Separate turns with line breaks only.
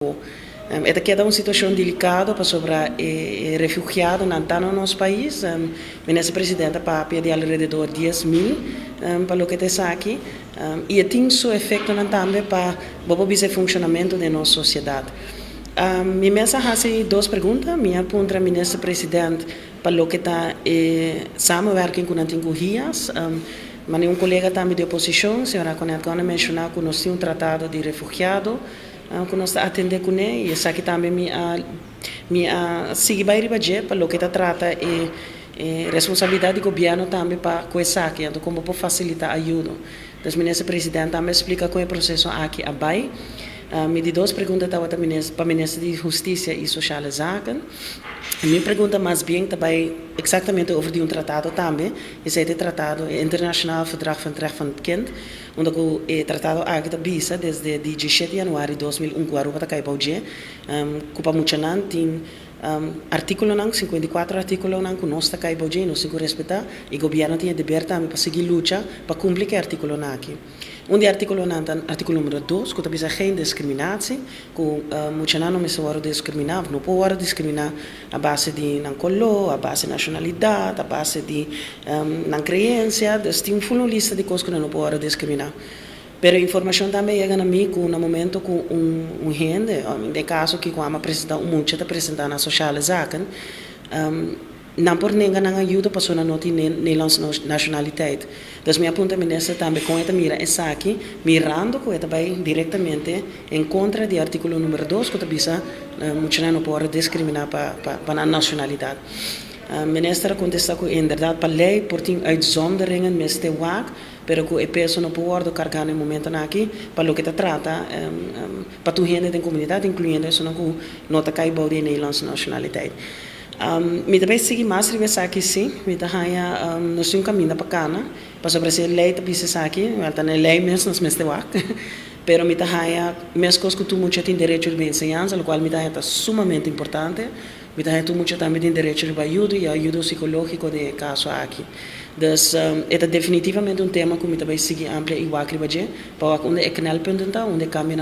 Esta queda uma situação delicada para sobre refugiados no nosso país. A nossa presidenta papia de alrededor de 10.000 para o que está aqui. E tem seu efeito também para o funcionamento da nossa sociedade. Minha mensagem é duas perguntas. Minha pergunta ao ministro presidente para o que está samenwerking com antigohias. Mas um colega também de oposição, a senhora Conete, mencionou que nós temos um tratado de refugiados. Que nós atendemos com ele, e isso aqui também me sigue bem ribadir para o que trata responsabilidade do governo também para coisa aqui, então como para facilitar a ajuda. Então, o ministro presidente também explica como é o processo aqui a Bahia. Me de duas perguntas para o ministro de Justiça e Sociais Zaken. Minha pergunta mais bem também exatamente over um tratado também. Esse é o tratado internacional Verdrag van het Recht van het Kind, onde o tratado aqui da bisa desde 17 de januário de 2001 para cá para hoje. Cupa muito não tem artículo não 54 artículo não que nós está cá para hoje nós temos que respeitar e o governo tem dever também para seguir luta para cumprir que artículo não aqui. Um artículo não artículo número 2 que também geen discriminatie, que muito não me se discriminar, não pode discriminar a base de não color, a base de nacionalidade, a base de não crença, tem uma lista de coisas que não pode discriminar. Pero a informação também chega a mim que no momento que gente, no caso que quando está apresentando a sociais zaken, não por ninguém não ajuda para a nota Nederlandse nacionalidade. Então, minha pergunta ministra também com esta mira essa aqui, mirando que esta vai diretamente em contra do artigo número 2, que também muito não pode discriminar para a nacionalidade. A ministra contesta que, inderdaad, para a lei, por ter uitzonderingen met de waak, pero que a pessoa não pode carregar no momento aqui, para o que trata, para tu gente da comunidade, incluindo isso que não está caindo de Nederlandse nacionalidade. Me também segui mais revesa aqui sim, me também nós temos um caminho para cá, para sobre essa lei também se aqui, ela está na lei mesmo nos de waak, pero me também mesmo coisas que tu muito tem direito de ensinança, o qual me também é sumamente importante. Me também muito também tem direito de ajuda e ajuda psicológica de caso aqui. Então, é definitivamente um tema que me também segui amplo e waak para onde é que não onde caminha